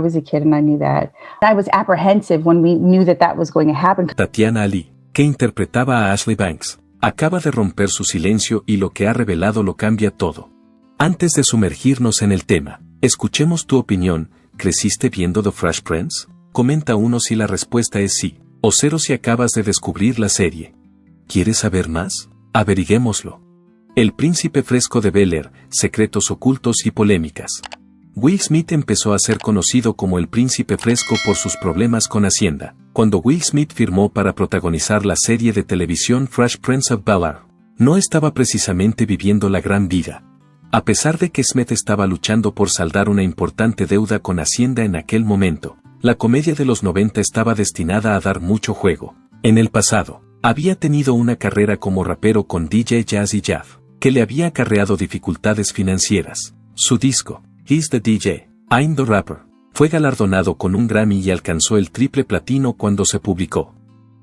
was a kid and I knew that. I was apprehensive when we knew that that was going to happen. Tatiana Ali, que interpretaba a Ashley Banks, acaba de romper su silencio y lo que ha revelado lo cambia todo. Antes de sumergirnos en el tema, escuchemos tu opinión. ¿Creciste viendo The Fresh Prince? Comenta 1 si la respuesta es sí, o 0 si acabas de descubrir la serie. ¿Quieres saber más? Averiguémoslo. El príncipe fresco de Bel-Air, secretos ocultos y polémicas. Will Smith empezó a ser conocido como el príncipe fresco por sus problemas con Hacienda, cuando Will Smith firmó para protagonizar la serie de televisión Fresh Prince of Bel-Air. No estaba precisamente viviendo la gran vida. A pesar de que Smith estaba luchando por saldar una importante deuda con Hacienda en aquel momento, la comedia de los 90 estaba destinada a dar mucho juego. En el pasado, había tenido una carrera como rapero con DJ Jazzy Jeff, que le había acarreado dificultades financieras. Su disco, He's the DJ, I'm the Rapper, fue galardonado con un Grammy y alcanzó el triple platino cuando se publicó.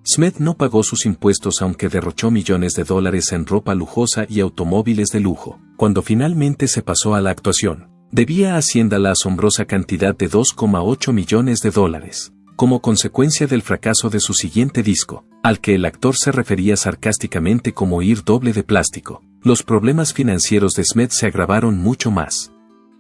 Smith no pagó sus impuestos aunque derrochó millones de dólares en ropa lujosa y automóviles de lujo. Cuando finalmente se pasó a la actuación, debía a Hacienda la asombrosa cantidad de 2,8 millones de dólares, como consecuencia del fracaso de su siguiente disco, al que el actor se refería sarcásticamente como ir doble de plástico. Los problemas financieros de Smith se agravaron mucho más.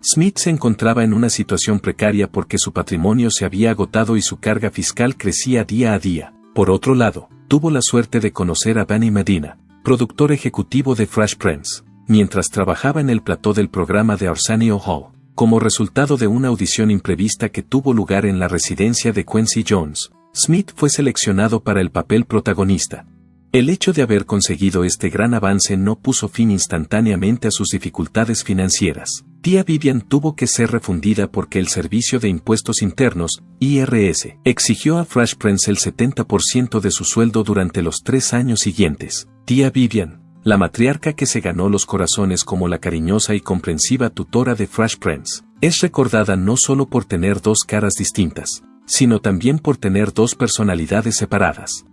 Smith se encontraba en una situación precaria porque su patrimonio se había agotado y su carga fiscal crecía día a día. Por otro lado, tuvo la suerte de conocer a Benny Medina, productor ejecutivo de Fresh Prince, mientras trabajaba en el plató del programa de Arsenio Hall, como resultado de una audición imprevista que tuvo lugar en la residencia de Quincy Jones. Smith fue seleccionado para el papel protagonista. El hecho de haber conseguido este gran avance no puso fin instantáneamente a sus dificultades financieras. Tía Vivian tuvo que ser refundida porque el Servicio de Impuestos Internos, IRS, exigió a Fresh Prince el 70% de su sueldo durante los 3 años siguientes. Tía Vivian, la matriarca que se ganó los corazones como la cariñosa y comprensiva tutora de Fresh Prince, es recordada no solo por tener 2 caras distintas, sino también por tener 2 personalidades separadas.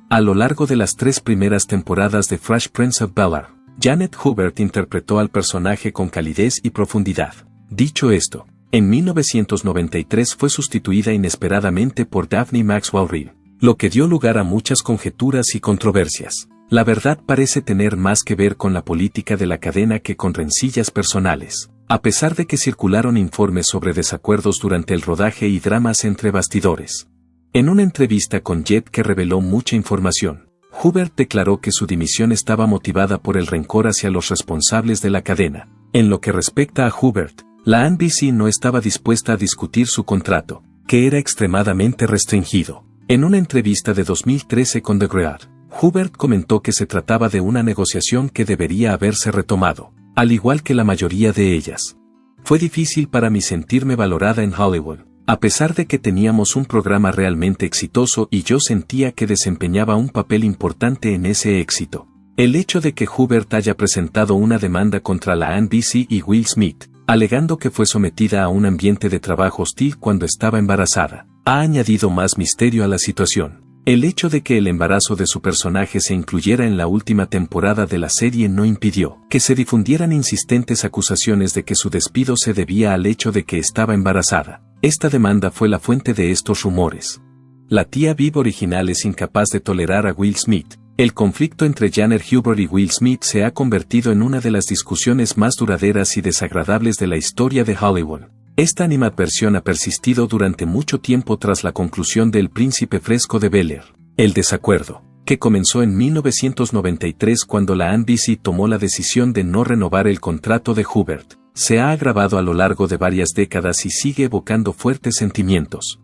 A lo largo de las 3 primeras temporadas de Fresh Prince of Bel-Air, Janet Hubert interpretó al personaje con calidez y profundidad. Dicho esto, en 1993 fue sustituida inesperadamente por Daphne Maxwell Reid, lo que dio lugar a muchas conjeturas y controversias. La verdad parece tener más que ver con la política de la cadena que con rencillas personales, a pesar de que circularon informes sobre desacuerdos durante el rodaje y dramas entre bastidores. En una entrevista con Jet que reveló mucha información, Hubert declaró que su dimisión estaba motivada por el rencor hacia los responsables de la cadena. En lo que respecta a Hubert, la NBC no estaba dispuesta a discutir su contrato, que era extremadamente restringido. En una entrevista de 2013 con The Guardian, Hubert comentó que se trataba de una negociación que debería haberse retomado, al igual que la mayoría de ellas. Fue difícil para mí sentirme valorada en Hollywood, a pesar de que teníamos un programa realmente exitoso y yo sentía que desempeñaba un papel importante en ese éxito. El hecho de que Hubert haya presentado una demanda contra la NBC y Will Smith, alegando que fue sometida a un ambiente de trabajo hostil cuando estaba embarazada, ha añadido más misterio a la situación. El hecho de que el embarazo de su personaje se incluyera en la última temporada de la serie no impidió que se difundieran insistentes acusaciones de que su despido se debía al hecho de que estaba embarazada. Esta demanda fue la fuente de estos rumores. La tía Viv original es incapaz de tolerar a Will Smith. El conflicto entre Janet Hubert y Will Smith se ha convertido en una de las discusiones más duraderas y desagradables de la historia de Hollywood. Esta animadversión ha persistido durante mucho tiempo tras la conclusión de El Príncipe Fresco de Bel-Air. El desacuerdo, que comenzó en 1993 cuando la NBC tomó la decisión de no renovar el contrato de Hubert, se ha agravado a lo largo de varias décadas y sigue evocando fuertes sentimientos.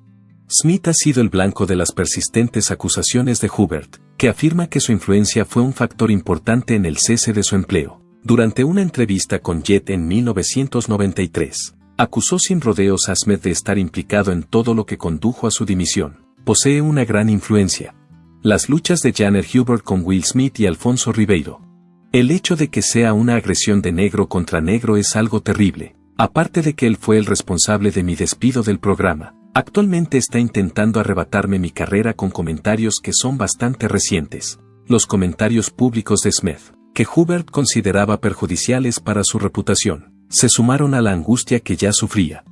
Smith ha sido el blanco de las persistentes acusaciones de Hubert, que afirma que su influencia fue un factor importante en el cese de su empleo. Durante una entrevista con Jet en 1993, acusó sin rodeos a Smith de estar implicado en todo lo que condujo a su dimisión. Posee una gran influencia. Las luchas de Janet Hubert con Will Smith y Alfonso Ribeiro. El hecho de que sea una agresión de negro contra negro es algo terrible. Aparte de que él fue el responsable de mi despido del programa, actualmente está intentando arrebatarme mi carrera con comentarios que son bastante recientes. Los comentarios públicos de Smith, que Hubert consideraba perjudiciales para su reputación, se sumaron a la angustia que ya sufría.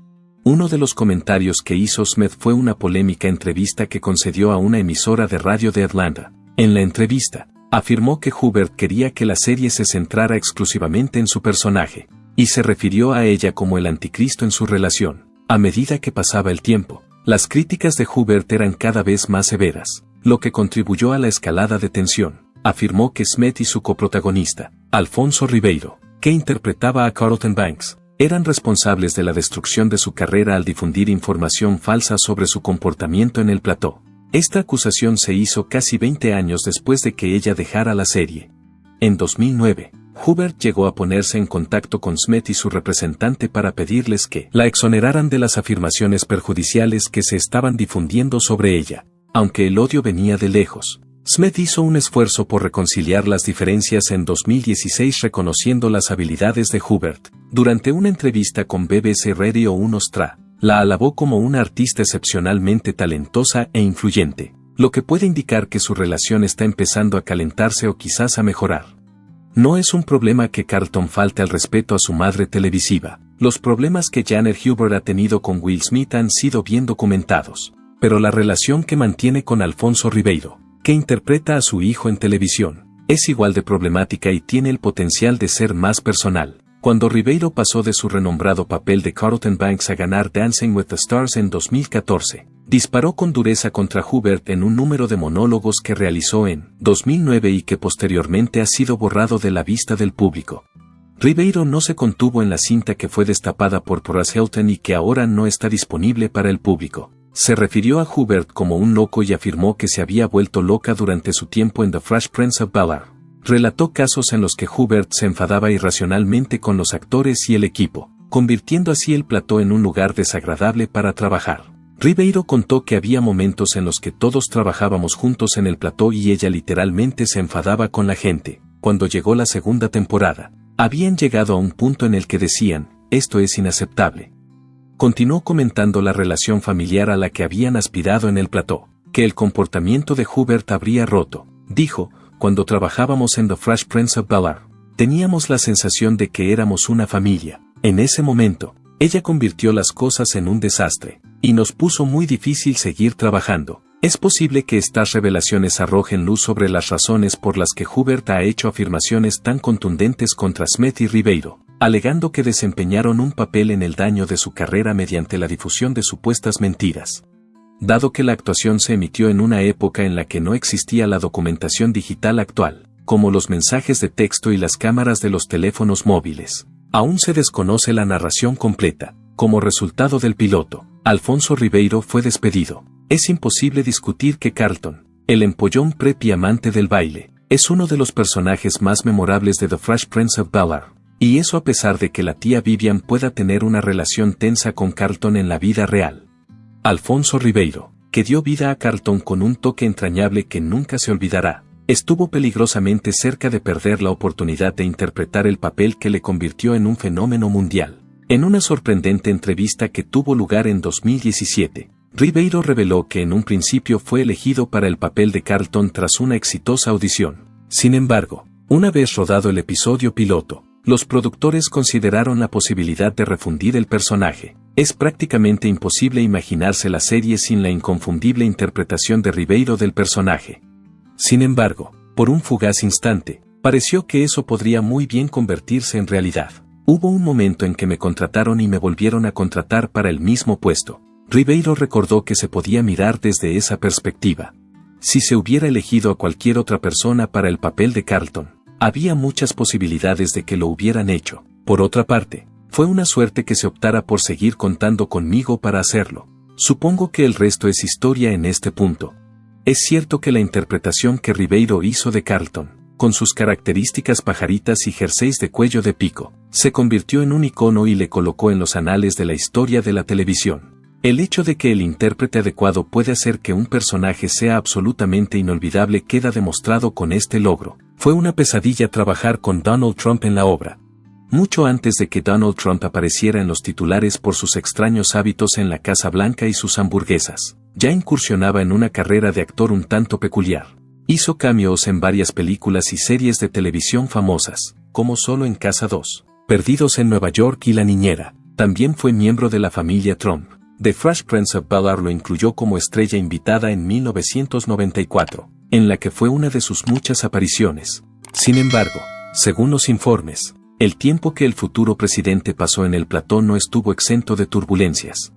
Uno de los comentarios que hizo Smith fue una polémica entrevista que concedió a una emisora de radio de Atlanta. En la entrevista, afirmó que Hubbard quería que la serie se centrara exclusivamente en su personaje, y se refirió a ella como el anticristo en su relación. A medida que pasaba el tiempo, las críticas de Hubbard eran cada vez más severas, lo que contribuyó a la escalada de tensión. Afirmó que Smith y su coprotagonista, Alfonso Ribeiro, que interpretaba a Carlton Banks, eran responsables de la destrucción de su carrera al difundir información falsa sobre su comportamiento en el plató. Esta acusación se hizo casi 20 años después de que ella dejara la serie. En 2009, Hubbard llegó a ponerse en contacto con Smith y su representante para pedirles que la exoneraran de las afirmaciones perjudiciales que se estaban difundiendo sobre ella. Aunque el odio venía de lejos, Smith hizo un esfuerzo por reconciliar las diferencias en 2016 reconociendo las habilidades de Hubbard. Durante una entrevista con BBC Radio 1 Australia, la alabó como una artista excepcionalmente talentosa e influyente, lo que puede indicar que su relación está empezando a calentarse o quizás a mejorar. No es un problema que Carlton falte al respeto a su madre televisiva. Los problemas que Janet Hubbard ha tenido con Will Smith han sido bien documentados, pero la relación que mantiene con Alfonso Ribeiro, que interpreta a su hijo en televisión, es igual de problemática y tiene el potencial de ser más personal. Cuando Ribeiro pasó de su renombrado papel de Carlton Banks a ganar Dancing with the Stars en 2014, disparó con dureza contra Hubbard en un número de monólogos que realizó en 2009 y que posteriormente ha sido borrado de la vista del público. Ribeiro no se contuvo en la cinta que fue destapada por Paris Hilton y que ahora no está disponible para el público. Se refirió a Hubbard como un loco y afirmó que se había vuelto loca durante su tiempo en The Fresh Prince of Bel-Air. Relató casos en los que Hubbard se enfadaba irracionalmente con los actores y el equipo, convirtiendo así el plató en un lugar desagradable para trabajar. Ribeiro contó que había momentos en los que todos trabajábamos juntos en el plató y ella literalmente se enfadaba con la gente. Cuando llegó la segunda temporada, habían llegado a un punto en el que decían, esto es inaceptable. Continuó comentando la relación familiar a la que habían aspirado en el plató, que el comportamiento de Hubbard habría roto. Dijo, cuando trabajábamos en The Fresh Prince of Bel-Air, teníamos la sensación de que éramos una familia. En ese momento, ella convirtió las cosas en un desastre, y nos puso muy difícil seguir trabajando. Es posible que estas revelaciones arrojen luz sobre las razones por las que Hubbard ha hecho afirmaciones tan contundentes contra Smith y Ribeiro, alegando que desempeñaron un papel en el daño de su carrera mediante la difusión de supuestas mentiras. Dado que la actuación se emitió en una época en la que no existía la documentación digital actual, como los mensajes de texto y las cámaras de los teléfonos móviles, aún se desconoce la narración completa. Como resultado del piloto, Alfonso Ribeiro fue despedido. Es imposible discutir que Carlton, el empollón prep y amante del baile, es uno de los personajes más memorables de The Fresh Prince of Bel-Air. Y eso a pesar de que la tía Vivian pueda tener una relación tensa con Carlton en la vida real. Alfonso Ribeiro, que dio vida a Carlton con un toque entrañable que nunca se olvidará, estuvo peligrosamente cerca de perder la oportunidad de interpretar el papel que le convirtió en un fenómeno mundial. En una sorprendente entrevista que tuvo lugar en 2017, Ribeiro reveló que en un principio fue elegido para el papel de Carlton tras una exitosa audición. Sin embargo, una vez rodado el episodio piloto, los productores consideraron la posibilidad de refundir el personaje. Es prácticamente imposible imaginarse la serie sin la inconfundible interpretación de Ribeiro del personaje. Sin embargo, por un fugaz instante, pareció que eso podría muy bien convertirse en realidad. Hubo un momento en que me contrataron y me volvieron a contratar para el mismo puesto. Ribeiro recordó que se podía mirar desde esa perspectiva. Si se hubiera elegido a cualquier otra persona para el papel de Carlton, había muchas posibilidades de que lo hubieran hecho. Por otra parte, fue una suerte que se optara por seguir contando conmigo para hacerlo. Supongo que el resto es historia en este punto. Es cierto que la interpretación que Ribeiro hizo de Carlton, con sus características pajaritas y jerseys de cuello de pico, se convirtió en un icono y le colocó en los anales de la historia de la televisión. El hecho de que el intérprete adecuado puede hacer que un personaje sea absolutamente inolvidable queda demostrado con este logro. Fue una pesadilla trabajar con Donald Trump en la obra. Mucho antes de que Donald Trump apareciera en los titulares por sus extraños hábitos en la Casa Blanca y sus hamburguesas, ya incursionaba en una carrera de actor un tanto peculiar. Hizo cameos en varias películas y series de televisión famosas, como Solo en Casa 2, Perdidos en Nueva York y La Niñera. También fue miembro de la familia Trump. The Fresh Prince of Bel-Air lo incluyó como estrella invitada en 1994, en la que fue una de sus muchas apariciones. Sin embargo, según los informes, el tiempo que el futuro presidente pasó en el plató no estuvo exento de turbulencias.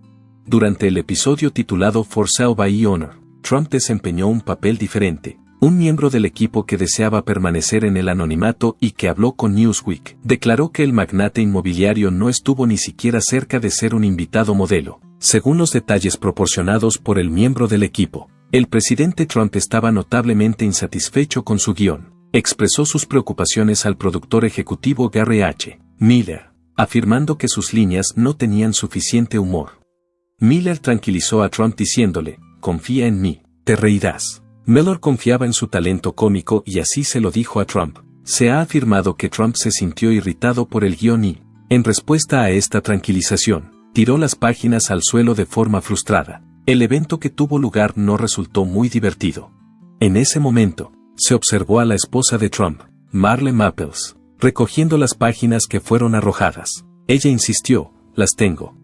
Durante el episodio titulado For Sale by Honor, Trump desempeñó un papel diferente. Un miembro del equipo que deseaba permanecer en el anonimato y que habló con Newsweek, declaró que el magnate inmobiliario no estuvo ni siquiera cerca de ser un invitado modelo. Según los detalles proporcionados por el miembro del equipo, el presidente Trump estaba notablemente insatisfecho con su guión. Expresó sus preocupaciones al productor ejecutivo Gary H. Miller, afirmando que sus líneas no tenían suficiente humor. Miller tranquilizó a Trump diciéndole, confía en mí, te reirás. Miller confiaba en su talento cómico y así se lo dijo a Trump. Se ha afirmado que Trump se sintió irritado por el guión y, en respuesta a esta tranquilización, tiró las páginas al suelo de forma frustrada. El evento que tuvo lugar no resultó muy divertido. En ese momento, se observó a la esposa de Trump, Marle Maples, recogiendo las páginas que fueron arrojadas. Ella insistió, las tengo,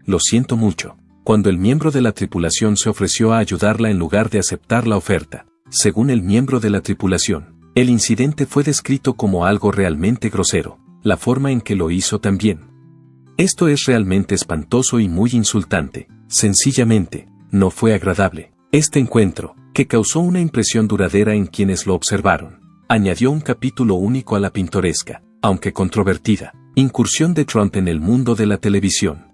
lo siento mucho. Cuando el miembro de la tripulación se ofreció a ayudarla en lugar de aceptar la oferta, según el miembro de la tripulación, el incidente fue descrito como algo realmente grosero, la forma en que lo hizo también. Esto es realmente espantoso y muy insultante, sencillamente, no fue agradable. Este encuentro, que causó una impresión duradera en quienes lo observaron, añadió un capítulo único a la pintoresca, aunque controvertida, incursión de Trump en el mundo de la televisión.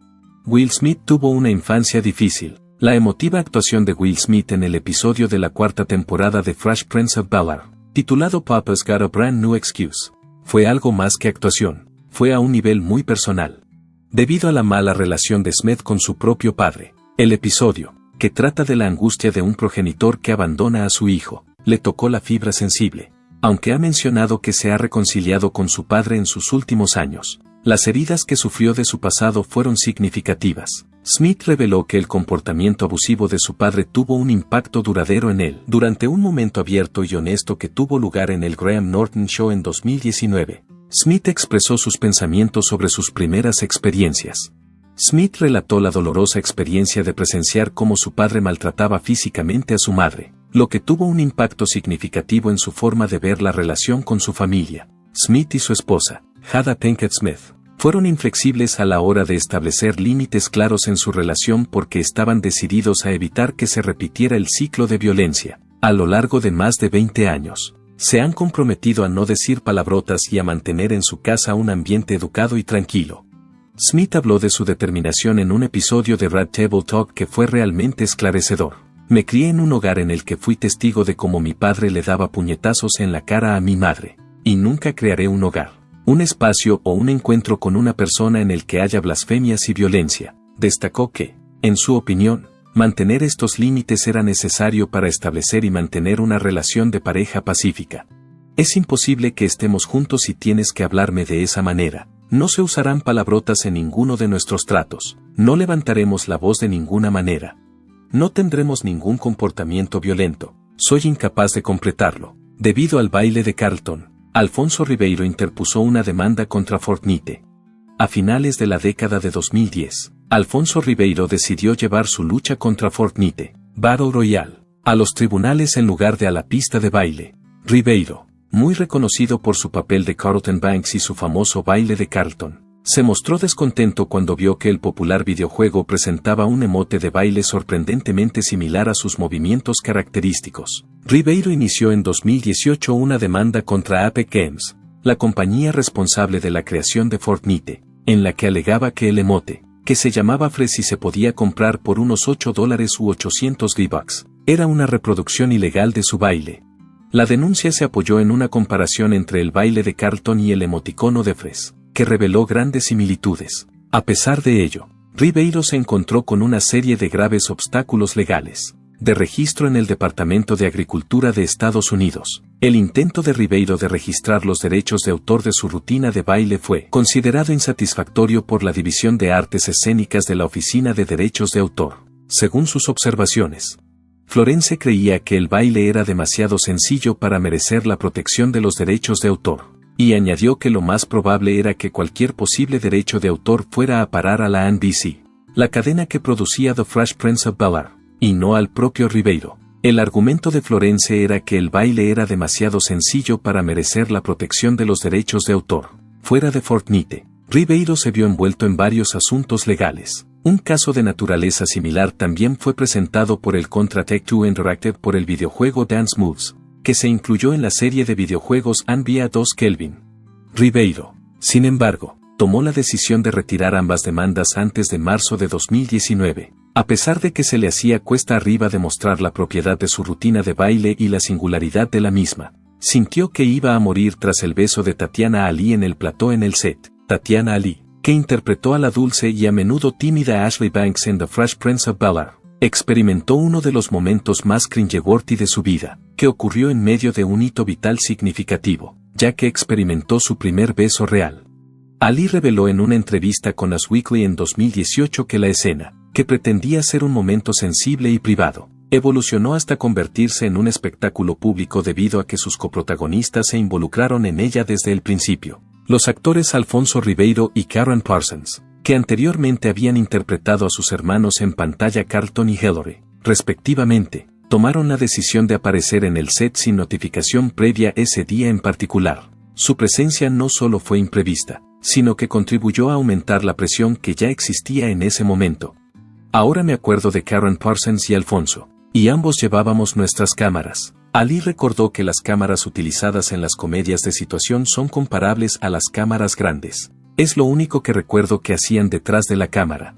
Will Smith tuvo una infancia difícil. La emotiva actuación de Will Smith en el episodio de la 4ª temporada de Fresh Prince of Bel-Air, titulado Papa's Got a Brand New Excuse, fue algo más que actuación, fue a un nivel muy personal. Debido a la mala relación de Smith con su propio padre, el episodio, que trata de la angustia de un progenitor que abandona a su hijo, le tocó la fibra sensible. Aunque ha mencionado que se ha reconciliado con su padre en sus últimos años, las heridas que sufrió de su pasado fueron significativas. Smith reveló que el comportamiento abusivo de su padre tuvo un impacto duradero en él. Durante un momento abierto y honesto que tuvo lugar en el Graham Norton Show en 2019, Smith expresó sus pensamientos sobre sus primeras experiencias. Smith relató la dolorosa experiencia de presenciar cómo su padre maltrataba físicamente a su madre, lo que tuvo un impacto significativo en su forma de ver la relación con su familia. Smith y su esposa, Jada Pinkett Smith, fueron inflexibles a la hora de establecer límites claros en su relación porque estaban decididos a evitar que se repitiera el ciclo de violencia. A lo largo de más de 20 años, se han comprometido a no decir palabrotas y a mantener en su casa un ambiente educado y tranquilo. Smith habló de su determinación en un episodio de Red Table Talk que fue realmente esclarecedor. Me crié en un hogar en el que fui testigo de cómo mi padre le daba puñetazos en la cara a mi madre, y nunca crearé un hogar, un espacio o un encuentro con una persona en el que haya blasfemias y violencia. Destacó que, en su opinión, mantener estos límites era necesario para establecer y mantener una relación de pareja pacífica. Es imposible que estemos juntos y tienes que hablarme de esa manera. No se usarán palabrotas en ninguno de nuestros tratos. No levantaremos la voz de ninguna manera. No tendremos ningún comportamiento violento. Soy incapaz de completarlo. Debido al baile de Carlton, Alfonso Ribeiro interpuso una demanda contra Fortnite. A finales de la década de 2010, Alfonso Ribeiro decidió llevar su lucha contra Fortnite, Battle Royale, a los tribunales en lugar de a la pista de baile. Ribeiro, muy reconocido por su papel de Carlton Banks y su famoso baile de Carlton, se mostró descontento cuando vio que el popular videojuego presentaba un emote de baile sorprendentemente similar a sus movimientos característicos. Ribeiro inició en 2018 una demanda contra Epic Games, la compañía responsable de la creación de Fortnite, en la que alegaba que el emote, que se llamaba Fresh y se podía comprar por unos $8 u 800 V-Bucks, era una reproducción ilegal de su baile. La denuncia se apoyó en una comparación entre el baile de Carlton y el emoticono de Fresh, que reveló grandes similitudes. A pesar de ello, Ribeiro se encontró con una serie de graves obstáculos legales, de registro en el Departamento de Agricultura de Estados Unidos. El intento de Ribeiro de registrar los derechos de autor de su rutina de baile fue considerado insatisfactorio por la División de Artes Escénicas de la Oficina de Derechos de Autor. Según sus observaciones, Florence creía que el baile era demasiado sencillo para merecer la protección de los derechos de autor. y añadió que lo más probable era que cualquier posible derecho de autor fuera a parar a la NBC, la cadena que producía The Fresh Prince of Bel-Air, y no al propio Ribeiro. El argumento de Florence era que el baile era demasiado sencillo para merecer la protección de los derechos de autor. Fuera de Fortnite, Ribeiro se vio envuelto en varios asuntos legales. Un caso de naturaleza similar también fue presentado por el contra Take-Two Interactive por el videojuego Dance Moves, que se incluyó en la serie de videojuegos NBA 2 Kelvin. Ribeiro, sin embargo, tomó la decisión de retirar ambas demandas antes de marzo de 2019, a pesar de que se le hacía cuesta arriba demostrar la propiedad de su rutina de baile y la singularidad de la misma. Sintió que iba a morir tras el beso de Tatiana Ali en el plató en el set. Tatiana Ali, que interpretó a la dulce y a menudo tímida Ashley Banks en The Fresh Prince of Bel-Air, experimentó uno de los momentos más cringeworthy de su vida, que ocurrió en medio de un hito vital significativo, ya que experimentó su primer beso real. Ali reveló en una entrevista con Us Weekly en 2018 que la escena, que pretendía ser un momento sensible y privado, evolucionó hasta convertirse en un espectáculo público debido a que sus coprotagonistas se involucraron en ella desde el principio. Los actores Alfonso Ribeiro y Karen Parsons, que anteriormente habían interpretado a sus hermanos en pantalla Carlton y Hillary, respectivamente, tomaron la decisión de aparecer en el set sin notificación previa ese día en particular. Su presencia no solo fue imprevista, sino que contribuyó a aumentar la presión que ya existía en ese momento. Ahora me acuerdo de Karen Parsons y Alfonso, y ambos llevábamos nuestras cámaras. Ali recordó que las cámaras utilizadas en las comedias de situación son comparables a las cámaras grandes. Es lo único que recuerdo que hacían detrás de la cámara.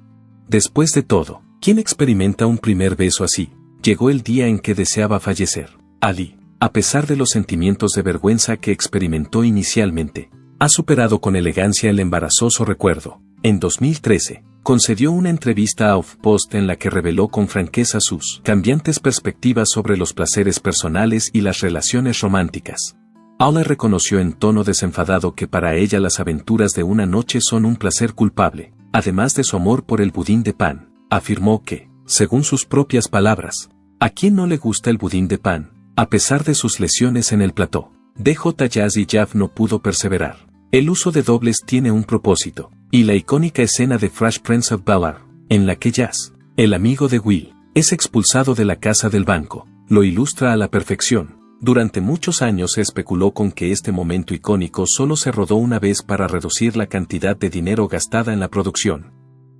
Después de todo, ¿quién experimenta un primer beso así? Llegó el día en que deseaba fallecer. Ali, a pesar de los sentimientos de vergüenza que experimentó inicialmente, ha superado con elegancia el embarazoso recuerdo. En 2013, concedió una entrevista a HuffPost en la que reveló con franqueza sus cambiantes perspectivas sobre los placeres personales y las relaciones románticas. Aula reconoció en tono desenfadado que para ella las aventuras de una noche son un placer culpable, además de su amor por el budín de pan. Afirmó que, según sus propias palabras, ¿a quién no le gusta el budín de pan? A pesar de sus lesiones en el plató, DJ Jazz y Jeff no pudo perseverar. El uso de dobles tiene un propósito, y la icónica escena de Fresh Prince of Bel-Air, en la que Jazz, el amigo de Will, es expulsado de la casa del banco, lo ilustra a la perfección. Durante muchos años se especuló con que este momento icónico solo se rodó una vez para reducir la cantidad de dinero gastada en la producción.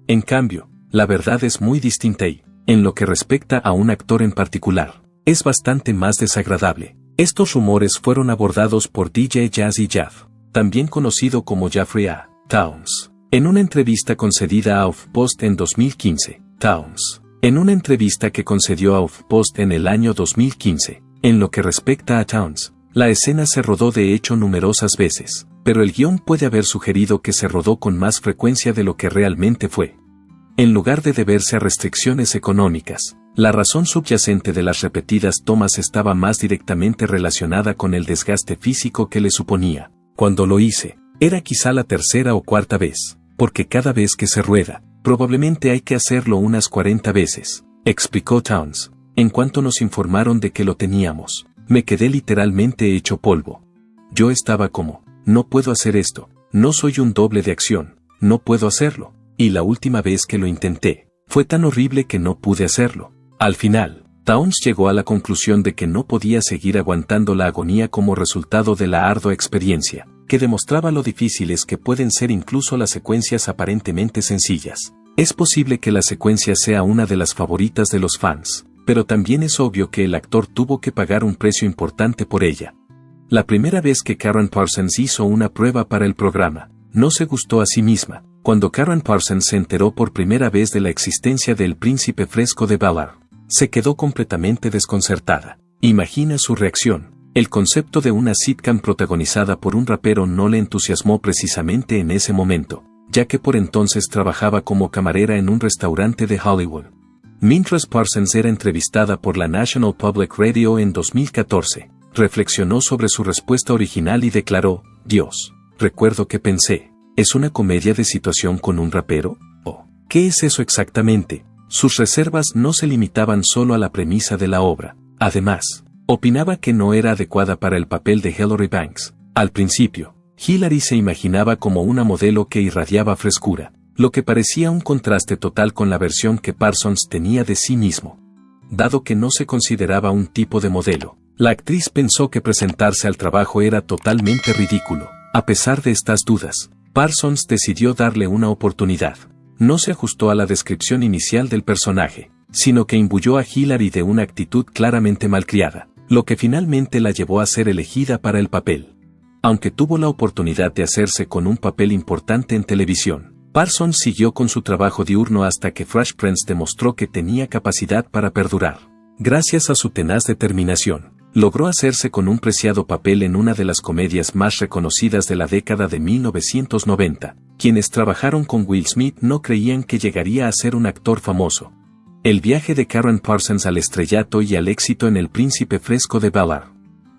En cambio, la verdad es muy distinta y, en lo que respecta a un actor en particular, es bastante más desagradable. Estos rumores fueron abordados por DJ Jazzy Jeff, también conocido como Jeffrey A. Towns, en una entrevista concedida a HuffPost en 2015. Towns, en una entrevista que concedió a HuffPost en el año 2015, en lo que respecta a Towns, la escena se rodó de hecho numerosas veces, pero el guión puede haber sugerido que se rodó con más frecuencia de lo que realmente fue. En lugar de deberse a restricciones económicas, la razón subyacente de las repetidas tomas estaba más directamente relacionada con el desgaste físico que le suponía. Cuando lo hice, era quizá la tercera o cuarta vez, porque cada vez que se rueda, probablemente hay que hacerlo unas 40 veces, explicó Towns. En cuanto nos informaron de que lo teníamos, me quedé literalmente hecho polvo. Yo estaba como, no puedo hacer esto, no soy un doble de acción, no puedo hacerlo, y la última vez que lo intenté, fue tan horrible que no pude hacerlo. Al final, Towns llegó a la conclusión de que no podía seguir aguantando la agonía como resultado de la ardua experiencia, que demostraba lo difíciles que pueden ser incluso las secuencias aparentemente sencillas. Es posible que la secuencia sea una de las favoritas de los fans, pero también es obvio que el actor tuvo que pagar un precio importante por ella. La primera vez que Karen Parsons hizo una prueba para el programa, no se gustó a sí misma. Cuando Karen Parsons se enteró por primera vez de la existencia del príncipe fresco de Bel-Air, se quedó completamente desconcertada. Imagina su reacción. El concepto de una sitcom protagonizada por un rapero no le entusiasmó precisamente en ese momento, ya que por entonces trabajaba como camarera en un restaurante de Hollywood. Mientras Parsons era entrevistada por la National Public Radio en 2014, reflexionó sobre su respuesta original y declaró, Dios, recuerdo que pensé, ¿es una comedia de situación con un rapero? ¿O qué es eso exactamente? Sus reservas no se limitaban solo a la premisa de la obra. Además, opinaba que no era adecuada para el papel de Hillary Banks. Al principio, Hilary se imaginaba como una modelo que irradiaba frescura, lo que parecía un contraste total con la versión que Parsons tenía de sí mismo. Dado que no se consideraba un tipo de modelo, la actriz pensó que presentarse al trabajo era totalmente ridículo. A pesar de estas dudas, Parsons decidió darle una oportunidad. No se ajustó a la descripción inicial del personaje, sino que imbuyó a Hilary de una actitud claramente malcriada, lo que finalmente la llevó a ser elegida para el papel. Aunque tuvo la oportunidad de hacerse con un papel importante en televisión, Parsons siguió con su trabajo diurno hasta que Fresh Prince demostró que tenía capacidad para perdurar. Gracias a su tenaz determinación, logró hacerse con un preciado papel en una de las comedias más reconocidas de la década de 1990. Quienes trabajaron con Will Smith no creían que llegaría a ser un actor famoso. El viaje de Karen Parsons al estrellato y al éxito en El Príncipe Fresco de Bel-Air.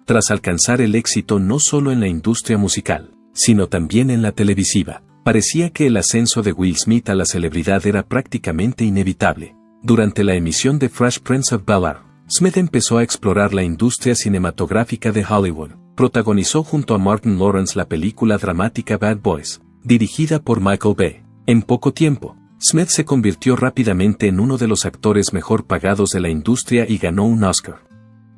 Tras alcanzar el éxito no solo en la industria musical, sino también en la televisiva, parecía que el ascenso de Will Smith a la celebridad era prácticamente inevitable. Durante la emisión de Fresh Prince of Bel-Air, Smith empezó a explorar la industria cinematográfica de Hollywood. Protagonizó junto a Martin Lawrence la película dramática Bad Boys, dirigida por Michael Bay. En poco tiempo, Smith se convirtió rápidamente en uno de los actores mejor pagados de la industria y ganó un Oscar.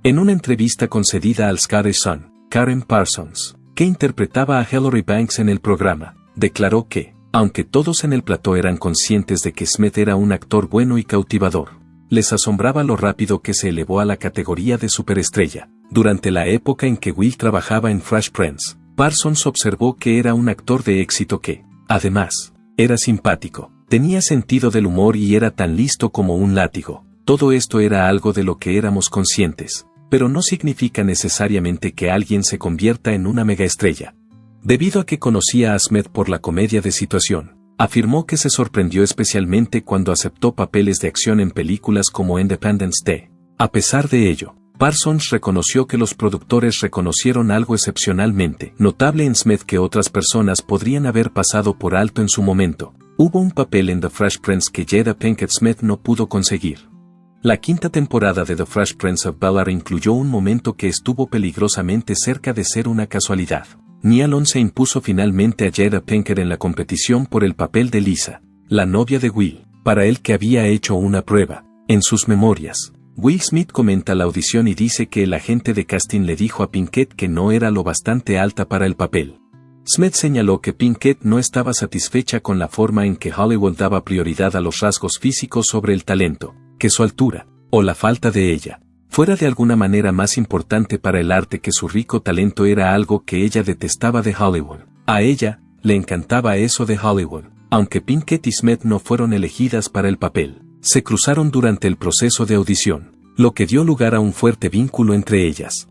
En una entrevista concedida al Scottish Sun, Karen Parsons, que interpretaba a Hilary Banks en el programa, declaró que, aunque todos en el plató eran conscientes de que Smith era un actor bueno y cautivador, les asombraba lo rápido que se elevó a la categoría de superestrella. Durante la época en que Will trabajaba en Fresh Prince, Parsons observó que era un actor de éxito que, además, era simpático, tenía sentido del humor y era tan listo como un látigo. Todo esto era algo de lo que éramos conscientes, pero no significa necesariamente que alguien se convierta en una megaestrella. Debido a que conocía a Smith por la comedia de situación, afirmó que se sorprendió especialmente cuando aceptó papeles de acción en películas como Independence Day. A pesar de ello, Parsons reconoció que los productores reconocieron algo excepcionalmente notable en Smith que otras personas podrían haber pasado por alto en su momento. Hubo un papel en The Fresh Prince que Jada Pinkett Smith no pudo conseguir. La quinta temporada de The Fresh Prince of Bel-Air incluyó un momento que estuvo peligrosamente cerca de ser una casualidad. Nia Long se impuso finalmente a Jada Pinkett en la competición por el papel de Lisa, la novia de Will, para el que había hecho una prueba. En sus memorias, Will Smith comenta la audición y dice que el agente de casting le dijo a Pinkett que no era lo bastante alta para el papel. Smith señaló que Pinkett no estaba satisfecha con la forma en que Hollywood daba prioridad a los rasgos físicos sobre el talento, que su altura, o la falta de ella, fuera de alguna manera más importante para el arte, que su rico talento era algo que ella detestaba de Hollywood. A ella, le encantaba eso de Hollywood. Aunque Pinkett y Smith no fueron elegidas para el papel, se cruzaron durante el proceso de audición, lo que dio lugar a un fuerte vínculo entre ellas.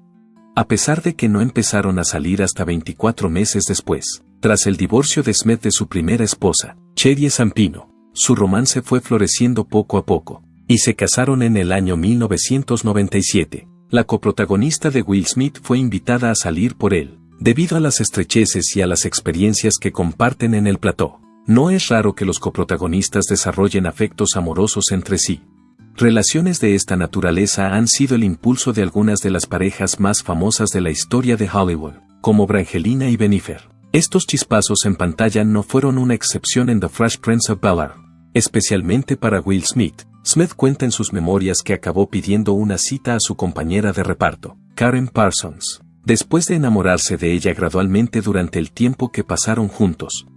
A pesar de que no empezaron a salir hasta 24 meses después, tras el divorcio de Smith de su primera esposa, Cherry Zampino, su romance fue floreciendo poco a poco, y se casaron en el año 1997. La coprotagonista de Will Smith fue invitada a salir por él, debido a las estrecheces y a las experiencias que comparten en el plató. No es raro que los coprotagonistas desarrollen afectos amorosos entre sí. Relaciones de esta naturaleza han sido el impulso de algunas de las parejas más famosas de la historia de Hollywood, como Brangelina y Bennifer. Estos chispazos en pantalla no fueron una excepción en The Fresh Prince of Bel-Air. Especialmente para Will Smith, Smith cuenta en sus memorias que acabó pidiendo una cita a su compañera de reparto, Karen Parsons, después de enamorarse de ella gradualmente durante el tiempo que pasaron juntos.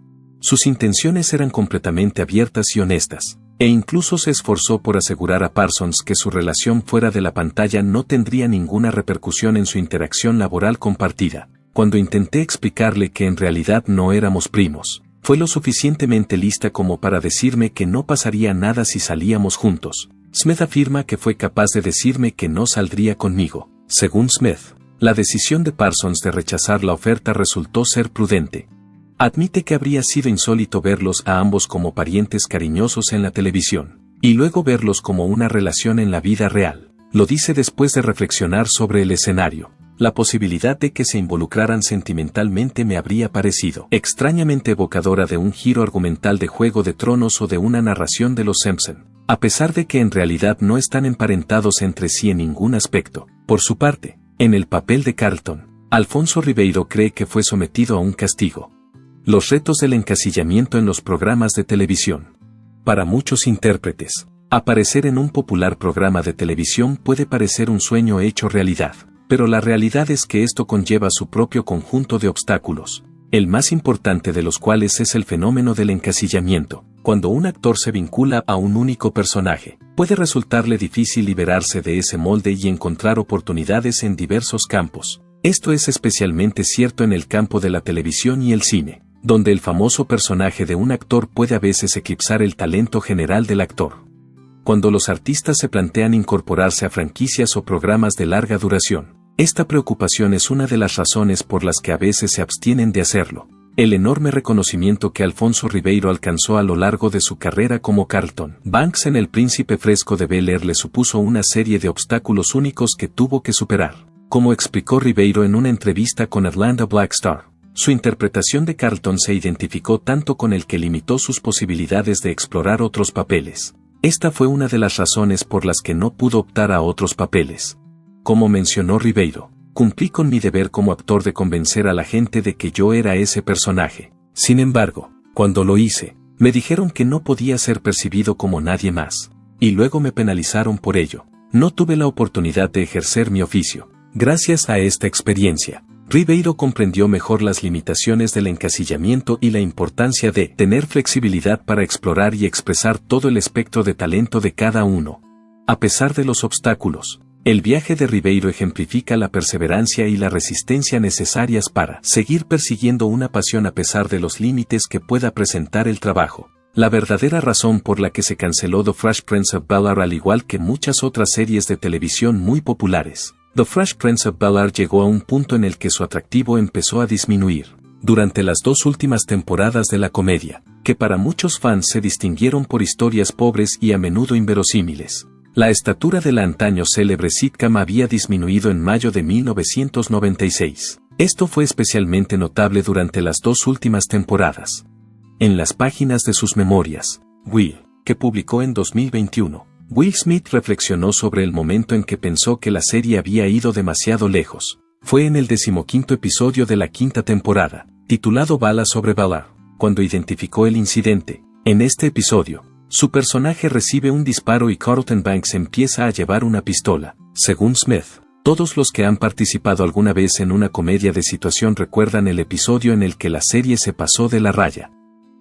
Sus intenciones eran completamente abiertas y honestas, e incluso se esforzó por asegurar a Parsons que su relación fuera de la pantalla no tendría ninguna repercusión en su interacción laboral compartida. Cuando intenté explicarle que en realidad no éramos primos, fue lo suficientemente lista como para decirme que no pasaría nada si salíamos juntos. Smith afirma que fue capaz de decirme que no saldría conmigo. Según Smith, la decisión de Parsons de rechazar la oferta resultó ser prudente. Admite que habría sido insólito verlos a ambos como parientes cariñosos en la televisión, y luego verlos como una relación en la vida real. Lo dice después de reflexionar sobre el escenario. La posibilidad de que se involucraran sentimentalmente me habría parecido extrañamente evocadora de un giro argumental de Juego de Tronos o de una narración de Los Simpson, a pesar de que en realidad no están emparentados entre sí en ningún aspecto. Por su parte, en el papel de Carlton, Alfonso Ribeiro cree que fue sometido a un castigo. Los retos del encasillamiento en los programas de televisión. Para muchos intérpretes, aparecer en un popular programa de televisión puede parecer un sueño hecho realidad, pero la realidad es que esto conlleva su propio conjunto de obstáculos, el más importante de los cuales es el fenómeno del encasillamiento. Cuando un actor se vincula a un único personaje, puede resultarle difícil liberarse de ese molde y encontrar oportunidades en diversos campos. Esto es especialmente cierto en el campo de la televisión y el cine, donde el famoso personaje de un actor puede a veces eclipsar el talento general del actor. Cuando los artistas se plantean incorporarse a franquicias o programas de larga duración, esta preocupación es una de las razones por las que a veces se abstienen de hacerlo. El enorme reconocimiento que Alfonso Ribeiro alcanzó a lo largo de su carrera como Carlton Banks en El Príncipe Fresco de Bel-Air le supuso una serie de obstáculos únicos que tuvo que superar. Como explicó Ribeiro en una entrevista con Atlanta Black Star, su interpretación de Carlton se identificó tanto con el que limitó sus posibilidades de explorar otros papeles. Esta fue una de las razones por las que no pudo optar a otros papeles. Como mencionó Ribeiro, cumplí con mi deber como actor de convencer a la gente de que yo era ese personaje. Sin embargo, cuando lo hice, me dijeron que no podía ser percibido como nadie más, y luego me penalizaron por ello. No tuve la oportunidad de ejercer mi oficio. Gracias a esta experiencia, Ribeiro comprendió mejor las limitaciones del encasillamiento y la importancia de tener flexibilidad para explorar y expresar todo el espectro de talento de cada uno. A pesar de los obstáculos, el viaje de Ribeiro ejemplifica la perseverancia y la resistencia necesarias para seguir persiguiendo una pasión a pesar de los límites que pueda presentar el trabajo. La verdadera razón por la que se canceló The Fresh Prince of Bel-Air, al igual que muchas otras series de televisión muy populares, The Fresh Prince of Bel-Air llegó a un punto en el que su atractivo empezó a disminuir. Durante las 2 últimas temporadas de la comedia, que para muchos fans se distinguieron por historias pobres y a menudo inverosímiles, la estatura de la antaño célebre sitcom había disminuido en mayo de 1996. Esto fue especialmente notable durante las 2 últimas temporadas. En las páginas de sus memorias, Will, que publicó en 2021, Will Smith reflexionó sobre el momento en que pensó que la serie había ido demasiado lejos. Fue en el 15º episodio de la 5ª temporada, titulado Bala sobre Bel-Air, cuando identificó el incidente. En este episodio, su personaje recibe un disparo y Carlton Banks empieza a llevar una pistola. Según Smith, todos los que han participado alguna vez en una comedia de situación recuerdan el episodio en el que la serie se pasó de la raya.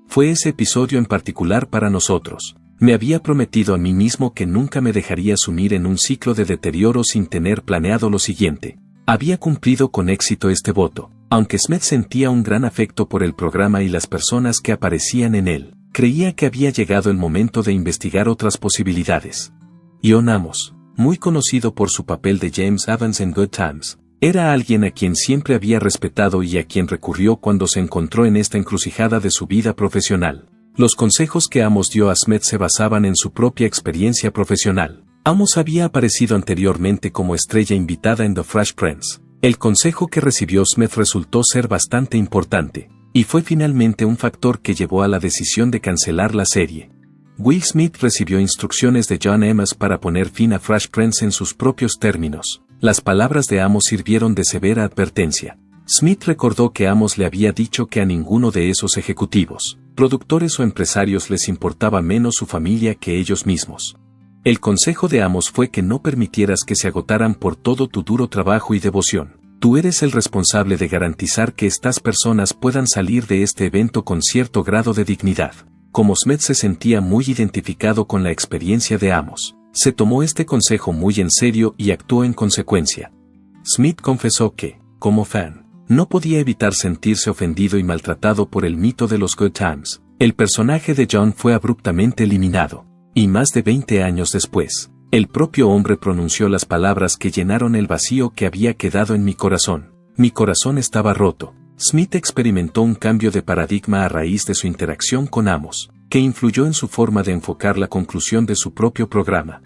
Fue ese episodio en particular para nosotros. Me había prometido a mí mismo que nunca me dejaría sumir en un ciclo de deterioro sin tener planeado lo siguiente. Había cumplido con éxito este voto, aunque Smith sentía un gran afecto por el programa y las personas que aparecían en él. Creía que había llegado el momento de investigar otras posibilidades. Ian Amos, muy conocido por su papel de James Evans en Good Times, era alguien a quien siempre había respetado y a quien recurrió cuando se encontró en esta encrucijada de su vida profesional. Los consejos que Amos dio a Smith se basaban en su propia experiencia profesional. Amos había aparecido anteriormente como estrella invitada en The Fresh Prince. El consejo que recibió Smith resultó ser bastante importante, y fue finalmente un factor que llevó a la decisión de cancelar la serie. Will Smith recibió instrucciones de John Amos para poner fin a Fresh Prince en sus propios términos. Las palabras de Amos sirvieron de severa advertencia. Smith recordó que Amos le había dicho que a ninguno de esos ejecutivos, productores o empresarios les importaba menos su familia que ellos mismos. El consejo de Amos fue que no permitieras que se agotaran por todo tu duro trabajo y devoción. Tú eres el responsable de garantizar que estas personas puedan salir de este evento con cierto grado de dignidad. Como Smith se sentía muy identificado con la experiencia de Amos, se tomó este consejo muy en serio y actuó en consecuencia. Smith confesó que, como fan, no podía evitar sentirse ofendido y maltratado por el mito de los Good Times. El personaje de John fue abruptamente eliminado, y más de 20 años después, el propio hombre pronunció las palabras que llenaron el vacío que había quedado en mi corazón. Mi corazón estaba roto. Smith experimentó un cambio de paradigma a raíz de su interacción con Amos, que influyó en su forma de enfocar la conclusión de su propio programa.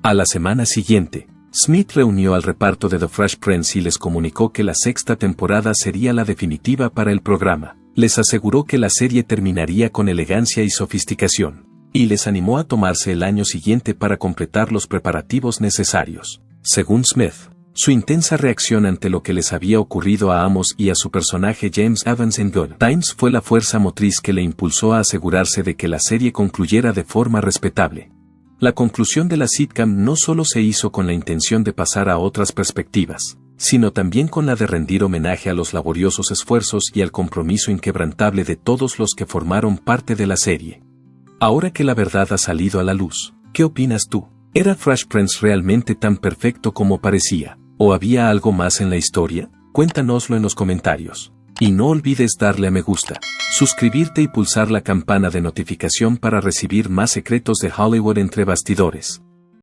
A la semana siguiente, Smith reunió al reparto de The Fresh Prince y les comunicó que la 6ª temporada sería la definitiva para el programa. Les aseguró que la serie terminaría con elegancia y sofisticación, y les animó a tomarse el año siguiente para completar los preparativos necesarios. Según Smith, Su intensa reacción ante lo que les había ocurrido a Amos y a su personaje James Evans en Good Times fue la fuerza motriz que le impulsó a asegurarse de que la serie concluyera de forma respetable. La conclusión de la sitcom no solo se hizo con la intención de pasar a otras perspectivas, sino también con la de rendir homenaje a los laboriosos esfuerzos y al compromiso inquebrantable de todos los que formaron parte de la serie. Ahora que la verdad ha salido a la luz, ¿qué opinas tú? ¿Era Fresh Prince realmente tan perfecto como parecía? ¿O había algo más en la historia? Cuéntanoslo en los comentarios. Y no olvides darle a me gusta, suscribirte y pulsar la campana de notificación para recibir más secretos de Hollywood entre bastidores.